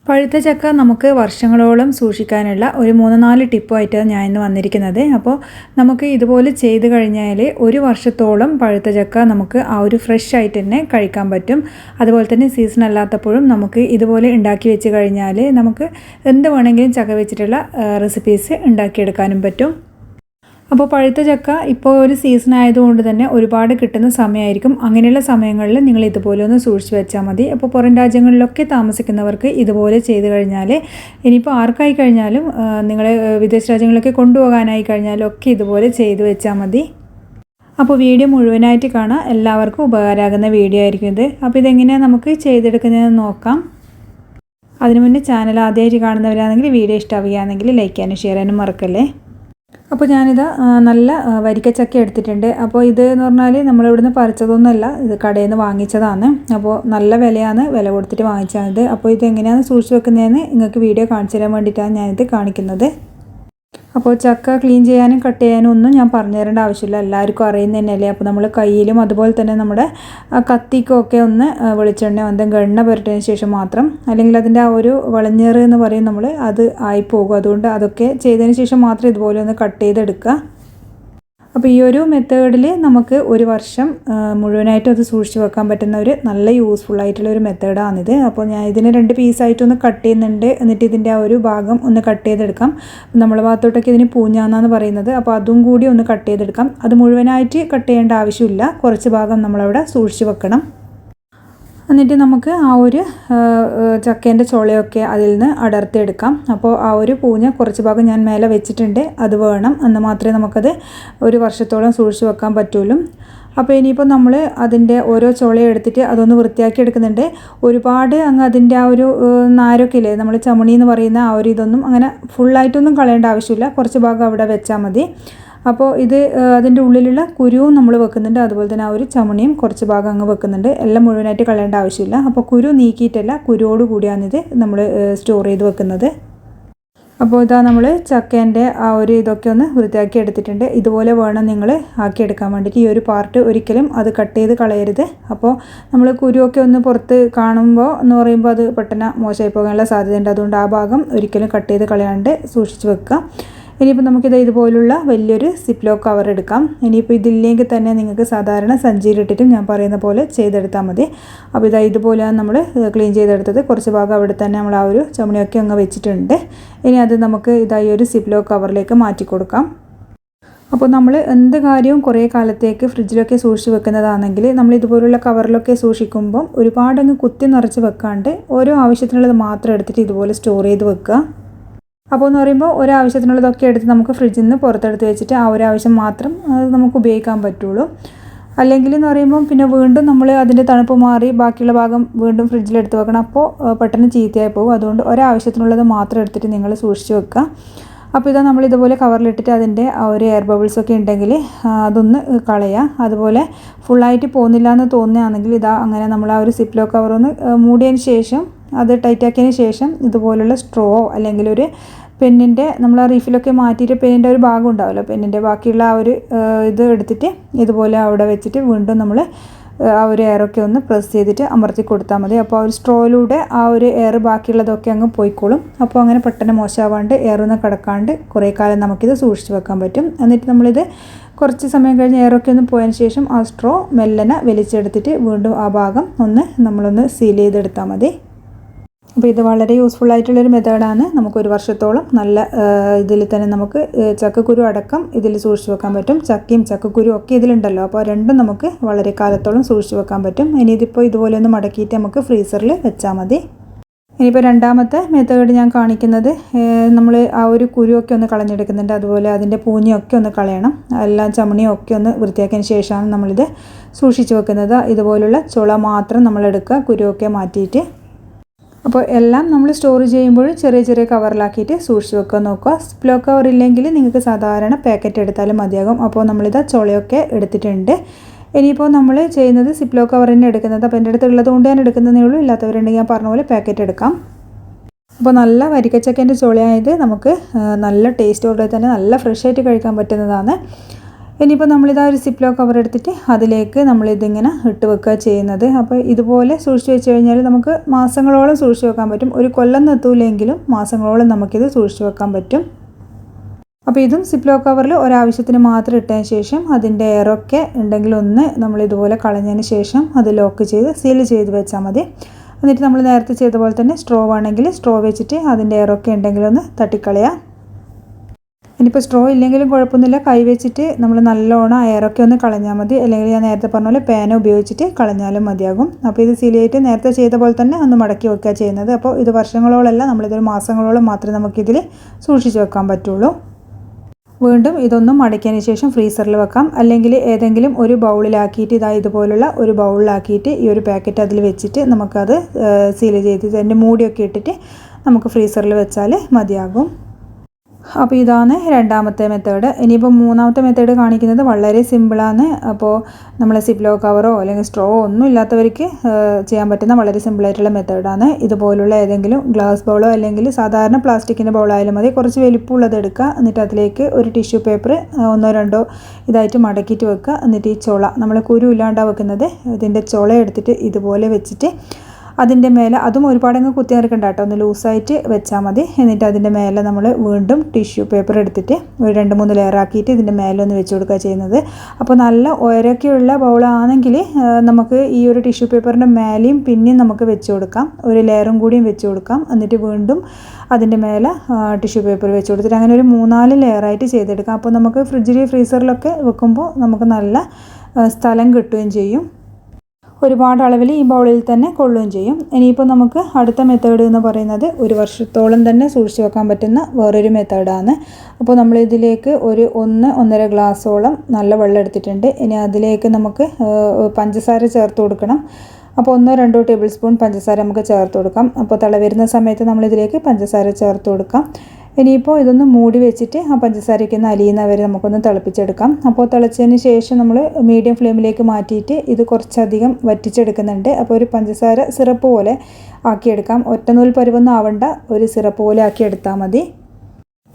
പഴുത്ത ചക്ക നമുക്ക് വർഷങ്ങളോളം സൂക്ഷിക്കാനുള്ള ഒരു 3-4 ടിപ്പുമായിട്ടാണ് ഞാൻ ഇന്ന് വന്നിരിക്കുന്നത്. അപ്പോൾ നമുക്ക് ഇതുപോലെ ചെയ്ത് കഴിഞ്ഞാൽ ഒരു വർഷത്തോളം പഴുത്ത ചക്ക നമുക്ക് ആ ഒരു ഫ്രഷ് ആയിട്ട് തന്നെ കഴിക്കാൻ പറ്റും. അതുപോലെ തന്നെ സീസൺ അല്ലാത്തപ്പോഴും നമുക്ക് ഇതുപോലെ ഉണ്ടാക്കി വെച്ച് കഴിഞ്ഞാൽ നമുക്ക് എന്ത് വേണമെങ്കിലും ചക്ക വെച്ചിട്ടുള്ള റെസിപ്പീസ് ഉണ്ടാക്കിയെടുക്കാനും പറ്റും. അപ്പോൾ പഴുത്ത ചക്ക ഇപ്പോൾ ഒരു സീസൺ ആയതുകൊണ്ട് തന്നെ ഒരുപാട് കിട്ടുന്ന സമയമായിരിക്കും. അങ്ങനെയുള്ള സമയങ്ങളിൽ നിങ്ങൾ ഇതുപോലെ ഒന്ന് സൂക്ഷിച്ച് വെച്ചാൽ മതി. അപ്പോൾ പുറം രാജ്യങ്ങളിലൊക്കെ താമസിക്കുന്നവർക്ക് ഇതുപോലെ ചെയ്ത് കഴിഞ്ഞാൽ ഇനിയിപ്പോൾ ആർക്കായി കഴിഞ്ഞാലും നിങ്ങൾ വിദേശ രാജ്യങ്ങളിലൊക്കെ കൊണ്ടുപോകാനായി കഴിഞ്ഞാലും ഒക്കെ ഇതുപോലെ ചെയ്ത് വെച്ചാൽ മതി. അപ്പോൾ വീഡിയോ മുഴുവനായിട്ട് കാണാം, എല്ലാവർക്കും ഉപകാരമാകുന്ന വീഡിയോ ആയിരിക്കും ഇത്. അപ്പോൾ ഇതെങ്ങനെയാണ് നമുക്ക് ചെയ്തെടുക്കുന്നതെന്ന് നോക്കാം. അതിനു മുന്നേ ചാനൽ ആദ്യമായിട്ട് കാണുന്നവരാണെങ്കിൽ വീഡിയോ ഇഷ്ടമാവുകയാണെങ്കിൽ ലൈക്ക് ചെയ്യാനും ഷെയർ ചെയ്യാനും മറക്കല്ലേ. അപ്പോൾ ഞാനിത് നല്ല വരിക്കച്ചക്ക എടുത്തിട്ടുണ്ട്. അപ്പോൾ ഇത് എന്ന് പറഞ്ഞാൽ നമ്മളിവിടുന്ന് പറിച്ചതൊന്നുമല്ല, ഇത് കടയിൽ നിന്ന് വാങ്ങിച്ചതാണ്. അപ്പോൾ നല്ല വിലയാണ്, വില കൊടുത്തിട്ട് വാങ്ങിച്ചത്. അപ്പോൾ ഇത് എങ്ങനെയാണ് സൂക്ഷിച്ച് വെക്കുന്നതെന്ന് നിങ്ങൾക്ക് വീഡിയോ കാണിച്ചു തരാൻ വേണ്ടിയിട്ടാണ് ഞാനിത് കാണിക്കുന്നത്. അപ്പോൾ ചക്ക ക്ലീൻ ചെയ്യാനും കട്ട് ചെയ്യാനും ഒന്നും ഞാൻ പറഞ്ഞു തരേണ്ട ആവശ്യമില്ല, എല്ലാവർക്കും അറിയുന്ന തന്നെയല്ലേ. അപ്പോൾ നമ്മൾ കയ്യിലും അതുപോലെ തന്നെ നമ്മുടെ കത്തിക്കൊക്കെ ഒന്ന് വെളിച്ചെണ്ണ എന്തെങ്കിലും എണ്ണ പുരട്ടിയതിന് ശേഷം മാത്രം, അല്ലെങ്കിൽ അതിൻ്റെ ആ ഒരു വളഞ്ഞേറ് എന്ന് പറയും നമ്മൾ, അത് ആയിപ്പോകും. അതുകൊണ്ട് അതൊക്കെ ചെയ്തതിന് ശേഷം മാത്രം ഇതുപോലെ ഒന്ന് കട്ട് ചെയ്തെടുക്കുക. അപ്പോൾ ഈ ഒരു മെത്തേഡിൽ നമുക്ക് ഒരു വർഷം മുഴുവനായിട്ടും അത് സൂക്ഷിച്ച് വെക്കാൻ പറ്റുന്ന ഒരു നല്ല യൂസ്ഫുൾ ആയിട്ടുള്ള ഒരു മെത്തേഡാണിത്. അപ്പോൾ ഞാൻ ഇതിന് 2 പീസായിട്ടൊന്ന് കട്ട് ചെയ്യുന്നുണ്ട്. എന്നിട്ട് ഇതിൻ്റെ ആ ഒരു ഭാഗം ഒന്ന് കട്ട് ചെയ്തെടുക്കാം. നമ്മളെ ഭാഗത്തോട്ടൊക്കെ ഇതിന് പൂഞ്ഞാന്നാണ് പറയുന്നത്. അപ്പോൾ അതും കൂടി ഒന്ന് കട്ട് ചെയ്തെടുക്കാം. അത് മുഴുവനായിട്ട് കട്ട് ചെയ്യേണ്ട ആവശ്യമില്ല, കുറച്ച് ഭാഗം നമ്മളവിടെ സൂക്ഷിച്ച് വെക്കണം. എന്നിട്ട് നമുക്ക് ആ ഒരു ചക്കേൻ്റെ ചുളയൊക്കെ അതിൽ നിന്ന് അടർത്തിയെടുക്കാം. അപ്പോൾ ആ ഒരു പൂഞ്ഞ കുറച്ച് ഭാഗം ഞാൻ മേലെ വെച്ചിട്ടുണ്ട്, അത് വേണം, എന്നാൽ മാത്രമേ നമുക്കത് ഒരു വർഷത്തോളം സൂക്ഷിച്ച് വെക്കാൻ പറ്റുള്ളൂ. അപ്പോൾ ഇനിയിപ്പോൾ നമ്മൾ അതിൻ്റെ ഓരോ ചുളയും എടുത്തിട്ട് അതൊന്ന് വൃത്തിയാക്കി എടുക്കുന്നുണ്ട്. ഒരുപാട് അങ്ങ് അതിൻ്റെ ആ ഒരു നാരൊക്കെ ഇല്ലേ, നമ്മൾ ചമണി എന്ന് പറയുന്ന ആ ഒരു ഇതൊന്നും അങ്ങനെ ഫുള്ളായിട്ടൊന്നും കളയേണ്ട ആവശ്യമില്ല, കുറച്ച് ഭാഗം അവിടെ വെച്ചാൽ മതി. അപ്പോൾ ഇത് അതിൻ്റെ ഉള്ളിലുള്ള കുരുവും നമ്മൾ വെക്കുന്നുണ്ട്, അതുപോലെ തന്നെ ആ ഒരു ചമണിയും കുറച്ച് ഭാഗം അങ്ങ് വെക്കുന്നുണ്ട്. എല്ലാം മുഴുവനായിട്ട് കളയേണ്ട ആവശ്യമില്ല. അപ്പോൾ കുരു നീക്കിയിട്ടല്ല, കുരുവോട് കൂടിയാണിത് നമ്മൾ സ്റ്റോർ ചെയ്ത് വെക്കുന്നത്. അപ്പോൾ ഇതാ നമ്മൾ ചക്കേൻ്റെ ആ ഒരു ഇതൊക്കെ ഒന്ന് വൃത്തിയാക്കി എടുത്തിട്ടുണ്ട്. ഇതുപോലെ വേണം നിങ്ങൾ ആക്കിയെടുക്കാൻ വേണ്ടിയിട്ട്. ഈ ഒരു പാർട്ട് ഒരിക്കലും അത് കട്ട് ചെയ്ത് കളയരുത്. അപ്പോൾ നമ്മൾ കുരുവൊക്കെ ഒന്ന് പുറത്ത് കാണുമ്പോൾ എന്ന് പറയുമ്പോൾ അത് പെട്ടെന്ന് മോശമായി പോകാനുള്ള സാധ്യതയുണ്ട്. അതുകൊണ്ട് ആ ഭാഗം ഒരിക്കലും കട്ട് ചെയ്ത് കളയാണ്ട് സൂക്ഷിച്ച് വെക്കുക. ഇനിയിപ്പോൾ നമുക്കിത് ഇതുപോലുള്ള വലിയൊരു സിപ്ലോ കവർ എടുക്കാം. ഇനിയിപ്പോൾ ഇതില്ലെങ്കിൽ തന്നെ നിങ്ങൾക്ക് സാധാരണ സഞ്ചിയിലിട്ടിട്ടും ഞാൻ പറയുന്ന പോലെ ചെയ്തെടുത്താൽ മതി. അപ്പോൾ ഇതുപോലെയാണ് നമ്മൾ ക്ലീൻ ചെയ്തെടുത്തത്. കുറച്ച് ഭാഗം അവിടെ തന്നെ നമ്മൾ ആ ഒരു ചമണിയൊക്കെ അങ്ങ് വെച്ചിട്ടുണ്ട്. ഇനി അത് നമുക്ക് ഈ ഒരു സിപ്ലോ കവറിലേക്ക് മാറ്റി കൊടുക്കാം. അപ്പോൾ നമ്മൾ എന്ത് കാര്യവും കുറേ കാലത്തേക്ക് ഫ്രിഡ്ജിലൊക്കെ സൂക്ഷിച്ച് വെക്കുന്നതാണെങ്കിൽ നമ്മൾ ഇതുപോലുള്ള കവറിലൊക്കെ സൂക്ഷിക്കുമ്പം ഒരുപാടങ്ങ് കുത്തി നിറച്ച് വെക്കാണ്ട് ഓരോ ആവശ്യത്തിനുള്ളത് മാത്രം എടുത്തിട്ട് ഇതുപോലെ സ്റ്റോർ ചെയ്ത് വെക്കുക. അപ്പോൾ എന്ന് പറയുമ്പോൾ ഒരാവശ്യത്തിനുള്ളതൊക്കെ എടുത്ത് നമുക്ക് ഫ്രിഡ്ജിൽ നിന്ന് പുറത്തെടുത്ത് വെച്ചിട്ട് ആ ഒരു ആവശ്യം മാത്രം അത് നമുക്ക് ഉപയോഗിക്കാൻ പറ്റുള്ളൂ. അല്ലെങ്കിൽ എന്ന് പറയുമ്പോൾ പിന്നെ വീണ്ടും നമ്മൾ അതിൻ്റെ തണുപ്പ് മാറി ബാക്കിയുള്ള ഭാഗം വീണ്ടും ഫ്രിഡ്ജിലെടുത്ത് വെക്കണം. അപ്പോൾ പെട്ടെന്ന് ചീത്തയായി പോകും. അതുകൊണ്ട് ഒരാവശ്യത്തിനുള്ളത് മാത്രം എടുത്തിട്ട് നിങ്ങൾ സൂക്ഷിച്ച് വെക്കുക. അപ്പോൾ ഇതാ നമ്മൾ ഇതുപോലെ കവറിലിട്ടിട്ട് അതിൻ്റെ ആ ഒരു എയർ ബബിൾസൊക്കെ ഉണ്ടെങ്കിൽ അതൊന്ന് കളയുക. അതുപോലെ ഫുള്ളായിട്ട് പോകുന്നില്ല എന്ന് തോന്നുകയാണെങ്കിൽ ഇതാ അങ്ങനെ നമ്മൾ ആ ഒരു സിപ്ലോ കവറൊന്ന് മൂടിയതിന് ശേഷം അത് ടൈറ്റാക്കിയതിന് ശേഷം ഇതുപോലുള്ള സ്ട്രോ അല്ലെങ്കിൽ ഒരു പെന്നിൻ്റെ നമ്മൾ ആ റീഫിലൊക്കെ മാറ്റിയിട്ട് പെന്നിൻ്റെ ഒരു ഭാഗം ഉണ്ടാവുമല്ലോ, പെന്നിൻ്റെ ബാക്കിയുള്ള ആ ഒരു ഇത് എടുത്തിട്ട് ഇതുപോലെ അവിടെ വെച്ചിട്ട് വീണ്ടും നമ്മൾ ആ ഒരു എയറൊക്കെ ഒന്ന് പ്രസ് ചെയ്തിട്ട് അമർത്തി കൊടുത്താൽ മതി. അപ്പോൾ ആ ഒരു സ്ട്രോയിലൂടെ ആ ഒരു എയർ ബാക്കിയുള്ളതൊക്കെ അങ്ങ് പോയിക്കോളും. അപ്പോൾ അങ്ങനെ പെട്ടെന്ന് മോശമാവാണ്ട് എയറൊന്നും കിടക്കാണ്ട് കുറേ കാലം നമുക്കിത് സൂക്ഷിച്ച് വെക്കാൻ പറ്റും. എന്നിട്ട് നമ്മളിത് കുറച്ച് സമയം കഴിഞ്ഞ് എയറൊക്കെ ഒന്ന് പോയതിന് ശേഷം ആ സ്ട്രോ മെല്ലനെ വലിച്ചെടുത്തിട്ട് വീണ്ടും ആ ഭാഗം നമ്മളൊന്ന് സീൽ ചെയ്തെടുത്താൽ മതി. അപ്പോൾ ഇത് വളരെ യൂസ്ഫുൾ ആയിട്ടുള്ളൊരു മെത്തേഡാണ്. നമുക്കൊരു വർഷത്തോളം നല്ല ഇതിൽ തന്നെ നമുക്ക് ചക്കക്കുരു അടക്കം ഇതിൽ സൂക്ഷിച്ച് വെക്കാൻ പറ്റും. ചക്കയും ചക്കക്കുരു ഒക്കെ ഇതിലുണ്ടല്ലോ, അപ്പോൾ രണ്ടും നമുക്ക് വളരെ കാലത്തോളം സൂക്ഷിച്ച് വെക്കാൻ പറ്റും. ഇനി ഇതിപ്പോൾ ഇതുപോലെ ഒന്ന് മടക്കിയിട്ട് നമുക്ക് ഫ്രീസറിൽ വെച്ചാൽ മതി. ഇനിയിപ്പോൾ രണ്ടാമത്തെ മെത്തേഡ് ഞാൻ കാണിക്കുന്നത്, നമ്മൾ ആ ഒരു കുരുവൊക്കെ ഒന്ന് കളഞ്ഞെടുക്കുന്നുണ്ട്. അതുപോലെ അതിൻ്റെ പൂഞ്ഞയൊക്കെ ഒന്ന് കളയണം. എല്ലാം ചമണിയും ഒക്കെ ഒന്ന് വൃത്തിയാക്കിയതിന് ശേഷമാണ് നമ്മളിത് സൂക്ഷിച്ച് വെക്കുന്നത്. ഇതുപോലുള്ള ചുള മാത്രം നമ്മളെടുക്കുക, കുരുവൊക്കെ മാറ്റിയിട്ട്. അപ്പോൾ എല്ലാം നമ്മൾ സ്റ്റോർ ചെയ്യുമ്പോൾ ചെറിയ ചെറിയ കവറിലാക്കിയിട്ട് സൂക്ഷിച്ച് വെക്കാൻ നോക്കുക. സിപ്ലോ കവർ ഇല്ലെങ്കിൽ നിങ്ങൾക്ക് സാധാരണ പാക്കറ്റ് എടുത്താലും മതിയാകും. അപ്പോൾ നമ്മളിത് ചുളയൊക്കെ എടുത്തിട്ടുണ്ട്. ഇനിയിപ്പോൾ നമ്മൾ ചെയ്യുന്നത് സിപ്ലോ കവർ തന്നെ എടുക്കുന്നത്. അപ്പോൾ എൻ്റെ അടുത്തുള്ളത് കൊണ്ട് ഞാൻ എടുക്കുന്നതേ ഉള്ളൂ, ഇല്ലാത്തവരുണ്ടെങ്കിൽ ഞാൻ പറഞ്ഞ പോലെ പാക്കറ്റ് എടുക്കാം. അപ്പോൾ നല്ല വരിക്കച്ചക്കേൻ്റെ ചുളയായത് നമുക്ക് നല്ല ടേസ്റ്റോടെ തന്നെ നല്ല ഫ്രഷ് ആയിട്ട് കഴിക്കാൻ പറ്റുന്നതാണ്. ഇനിയിപ്പോൾ നമ്മളിതാ ഒരു സിപ്ലോ കവർ എടുത്തിട്ട് അതിലേക്ക് നമ്മളിതിങ്ങനെ ഇട്ട് വെക്കുക ചെയ്യുന്നത്. അപ്പോൾ ഇതുപോലെ സൂക്ഷിച്ച് വെച്ച് കഴിഞ്ഞാൽ നമുക്ക് മാസങ്ങളോളം സൂക്ഷിച്ച് വെക്കാൻ പറ്റും. ഒരു കൊല്ലം എത്തൂലെങ്കിലും മാസങ്ങളോളം നമുക്കിത് സൂക്ഷിച്ച് വെക്കാൻ പറ്റും. അപ്പോൾ ഇതും സിപ്ലോ കവറിൽ ഒരാവശ്യത്തിന് മാത്രം ഇട്ടതിന് ശേഷം അതിൻ്റെ എയറൊക്കെ ഉണ്ടെങ്കിൽ ഒന്ന് നമ്മളിതുപോലെ കളഞ്ഞതിന് ശേഷം അത് ലോക്ക് ചെയ്ത് സീൽ ചെയ്ത് വെച്ചാൽ മതി. എന്നിട്ട് നമ്മൾ നേരത്തെ ചെയ്ത പോലെ തന്നെ സ്ട്രോ ആണെങ്കിൽ സ്ട്രോ വെച്ചിട്ട് അതിൻ്റെ എയറൊക്കെ ഉണ്ടെങ്കിലൊന്ന് തട്ടിക്കളയാം. ഇനിയിപ്പോൾ സ്ട്രോ ഇല്ലെങ്കിലും കുഴപ്പമൊന്നുമില്ല, കൈ വെച്ചിട്ട് നമ്മൾ നല്ലോണം എയറൊക്കെ ഒന്ന് കളഞ്ഞാൽ മതി. അല്ലെങ്കിൽ ഞാൻ നേരത്തെ പറഞ്ഞ പോലെ പേന ഉപയോഗിച്ചിട്ട് കളഞ്ഞാലും മതിയാകും. അപ്പോൾ ഇത് സീൽ ചെയ്തിട്ട് നേരത്തെ ചെയ്ത പോലെ തന്നെ ഒന്ന് മടക്കി വെക്കുക ചെയ്യുന്നത്. അപ്പോൾ ഇത് വർഷങ്ങളോളമല്ല, നമ്മളിതൊരു മാസങ്ങളോളം മാത്രമേ നമുക്കിതിൽ സൂക്ഷിച്ച് വെക്കാൻ പറ്റുള്ളൂ. വീണ്ടും ഇതൊന്നും മടക്കിയതിന് ശേഷം ഫ്രീസറിൽ വെക്കാം. അല്ലെങ്കിൽ ഏതെങ്കിലും ഒരു ബൗളിലാക്കിയിട്ട് ഇതുപോലുള്ള ഒരു ബൗളിലാക്കിയിട്ട് ഈ ഒരു പാക്കറ്റ് അതിൽ വെച്ചിട്ട് നമുക്കത് സീൽ ചെയ്ത് അതിൻ്റെ മൂടിയൊക്കെ ഇട്ടിട്ട് നമുക്ക് ഫ്രീസറിൽ വെച്ചാൽ മതിയാകും. അപ്പോൾ ഇതാണ് രണ്ടാമത്തെ മെത്തേഡ്. ഇനിയിപ്പോൾ മൂന്നാമത്തെ മെത്തേഡ് കാണിക്കുന്നത് വളരെ സിമ്പിളാണ്. അപ്പോൾ നമ്മൾ സിപ്ലോ കവറോ അല്ലെങ്കിൽ സ്ട്രോ ഒന്നും ഇല്ലാത്തവർക്ക് ചെയ്യാൻ പറ്റുന്ന വളരെ സിമ്പിളായിട്ടുള്ള മെത്തേഡാണ്. ഇതുപോലുള്ള ഏതെങ്കിലും ഗ്ലാസ് ബൗളോ അല്ലെങ്കിൽ സാധാരണ പ്ലാസ്റ്റിക്കിൻ്റെ ബൗളായാലും മതി, കുറച്ച് വലിപ്പമുള്ളത് എടുക്കുക. എന്നിട്ട് അതിലേക്ക് ഒരു ടിഷ്യൂ പേപ്പർ ഒന്നോ രണ്ടോ ഇതായിട്ട് മടക്കിയിട്ട് വെക്കുക. എന്നിട്ട് ഈ ചുള, നമ്മൾ കുരു ഇല്ലാണ്ടാണ് വെക്കുന്നത്, ഇതിൻ്റെ ചുള എടുത്തിട്ട് ഇതുപോലെ വെച്ചിട്ട് അതിൻ്റെ മേലെ, അതും ഒരുപാടങ്ങ് കുത്തി നിറക്കണ്ട കേട്ടോ, ഒന്ന് ലൂസായിട്ട് വെച്ചാൽ മതി. എന്നിട്ട് അതിൻ്റെ മേലെ നമ്മൾ വീണ്ടും ടിഷ്യൂ പേപ്പർ എടുത്തിട്ട് ഒരു 2-3 ലെയർ ആക്കിയിട്ട് ഇതിൻ്റെ മേലെ ഒന്ന് വെച്ച് കൊടുക്കുക ചെയ്യുന്നത്. അപ്പോൾ നല്ല ഉയരൊക്കെയുള്ള ബൗളാണെങ്കിൽ നമുക്ക് ഈ ഒരു ടിഷ്യൂ പേപ്പറിൻ്റെ മേലെയും പിന്നെയും നമുക്ക് വെച്ച് കൊടുക്കാം, ഒരു ലെയറും കൂടിയും വെച്ച് കൊടുക്കാം. എന്നിട്ട് വീണ്ടും അതിൻ്റെ മേലെ ടിഷ്യൂ പേപ്പർ വെച്ച് കൊടുത്തിട്ട് അങ്ങനെ ഒരു 3-4 ലെയറായിട്ട് ചെയ്തെടുക്കാം. അപ്പോൾ നമുക്ക് ഫ്രിഡ്ജിൽ ഫ്രീസറിലൊക്കെ വെക്കുമ്പോൾ നമുക്ക് നല്ല സ്ഥലം കിട്ടുകയും ചെയ്യും. ഒരുപാട് അളവിൽ ഈ ബൗളിൽ തന്നെ കൊള്ളുകയും ചെയ്യും. ഇനിയിപ്പോൾ നമുക്ക് അടുത്ത മെത്തേഡ് എന്ന് പറയുന്നത് ഒരു വർഷത്തോളം തന്നെ സൂക്ഷിച്ച് വെക്കാൻ പറ്റുന്ന വേറൊരു മെത്തേഡാണ്. അപ്പോൾ നമ്മളിതിലേക്ക് ഒരു 1-1.5 ഗ്ലാസ്സോളം നല്ല വെള്ളം എടുത്തിട്ടുണ്ട്. ഇനി അതിലേക്ക് നമുക്ക് പഞ്ചസാര ചേർത്ത് കൊടുക്കണം. അപ്പോൾ 1-2 ടേബിൾ സ്പൂൺ പഞ്ചസാര നമുക്ക് ചേർത്ത് കൊടുക്കാം. അപ്പോൾ തിള വരുന്ന സമയത്ത് നമ്മളിതിലേക്ക് പഞ്ചസാര ചേർത്ത് കൊടുക്കാം. ഇനിയിപ്പോൾ ഇതൊന്ന് മൂടി വെച്ചിട്ട് ആ പഞ്ചസാരയ്ക്ക് ഒന്ന് അലിയുന്ന വരെ നമുക്കൊന്ന് തിളപ്പിച്ചെടുക്കാം. അപ്പോൾ തിളച്ചതിന് ശേഷം നമ്മൾ മീഡിയം ഫ്ലെയിമിലേക്ക് മാറ്റിയിട്ട് ഇത് കുറച്ചധികം വറ്റിച്ചെടുക്കുന്നുണ്ട്. അപ്പോൾ ഒരു പഞ്ചസാര സിറപ്പ് പോലെ ആക്കിയെടുക്കാം. ഒറ്റനൂൽ പരുവൊന്നും ആവണ്ട, ഒരു സിറപ്പ് പോലെ ആക്കിയെടുത്താൽ മതി.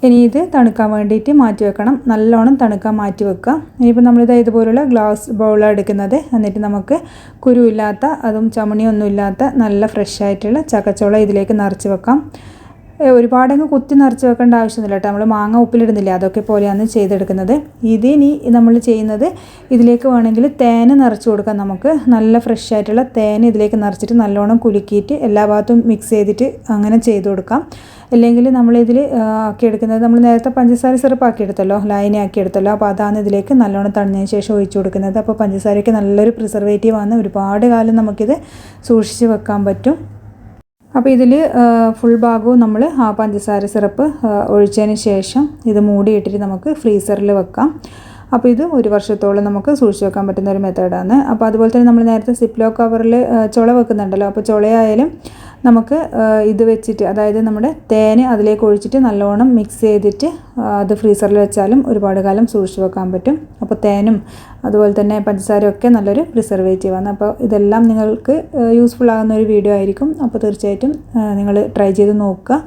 ഇനി ഇത് തണുക്കാൻ വേണ്ടിയിട്ട് മാറ്റി വെക്കണം, നല്ലോണം തണുക്കാൻ മാറ്റി വെക്കുക. ഇനിയിപ്പോൾ നമ്മളിത് ഇതുപോലുള്ള ഗ്ലാസ് ബൗളാണ് എടുക്കുന്നത്. എന്നിട്ട് നമുക്ക് കുരുവില്ലാത്ത, അതും ചമണിയൊന്നും ഇല്ലാത്ത നല്ല ഫ്രഷ് ആയിട്ടുള്ള ചക്കച്ചോള ഇതിലേക്ക് നിറച്ച് വെക്കാം. ഒരുപാടങ്ങ് കുത്തി നിറച്ച് വെക്കേണ്ട ആവശ്യമൊന്നുമില്ല കേട്ടോ, നമ്മൾ മാങ്ങ ഉപ്പിലിടുന്നില്ല അതൊക്കെ പോലെയാണ് ചെയ്തെടുക്കുന്നത്. ഇതിനി നമ്മൾ ചെയ്യുന്നത് ഇതിലേക്ക് വേണമെങ്കിൽ തേൻ നിറച്ച് കൊടുക്കാം. നമുക്ക് നല്ല ഫ്രഷ് ആയിട്ടുള്ള തേൻ ഇതിലേക്ക് നിറച്ചിട്ട് നല്ലോണം കുലുക്കിയിട്ട് എല്ലാ ഭാഗത്തും മിക്സ് ചെയ്തിട്ട് അങ്ങനെ ചെയ്ത് കൊടുക്കാം. അല്ലെങ്കിൽ നമ്മളിതിൽ ആക്കിയെടുക്കുന്നത്, നമ്മൾ നേരത്തെ പഞ്ചസാര സിറപ്പ് ആക്കിയെടുത്തല്ലോ, ലൈനി ആക്കിയെടുത്തല്ലോ, അപ്പോൾ അതാണ് ഇതിലേക്ക് നല്ലോണം തണിഞ്ഞതിന് ശേഷം ഒഴിച്ചു കൊടുക്കുന്നത്. അപ്പോൾ പഞ്ചസാരയ്ക്ക് നല്ലൊരു പ്രിസർവേറ്റീവാണ്, ഒരുപാട് കാലം നമുക്കിത് സൂക്ഷിച്ച് വെക്കാൻ പറ്റും. അപ്പോൾ ഇതിൽ ഫുൾ ഭാഗവും നമ്മൾ ആ പഞ്ചസാര സിറപ്പ് ഒഴിച്ചതിന് ശേഷം ഇത് മൂടിയിട്ടിട്ട് നമുക്ക് ഫ്രീസറിൽ വെക്കാം. അപ്പോൾ ഇത് ഒരു വർഷത്തോളം നമുക്ക് സൂക്ഷിച്ച് വെക്കാൻ പറ്റുന്ന ഒരു മെത്തേഡാണ്. അപ്പോൾ അതുപോലെ തന്നെ നമ്മൾ നേരത്തെ സിപ്ലോ കവറിൽ ചുള വെക്കുന്നുണ്ടല്ലോ, അപ്പോൾ ചുളയായാലും നമുക്ക് ഇത് വെച്ചിട്ട്, അതായത് നമ്മുടെ തേന് അതിലേക്ക് ഒഴിച്ചിട്ട് നല്ലോണം മിക്സ് ചെയ്തിട്ട് അത് ഫ്രീസറിൽ വെച്ചാലും ഒരുപാട് കാലം സൂക്ഷിച്ച് വെക്കാൻ പറ്റും. അപ്പോൾ തേനും അതുപോലെ തന്നെ പഞ്ചസാരയൊക്കെ നല്ലൊരു പ്രിസർവേറ്റീവാണ്. അപ്പോൾ ഇതെല്ലാം നിങ്ങൾക്ക് യൂസ്ഫുൾ ആകുന്ന ഒരു വീഡിയോ ആയിരിക്കും. അപ്പോൾ തീർച്ചയായിട്ടും നിങ്ങൾ ട്രൈ ചെയ്ത് നോക്കുക.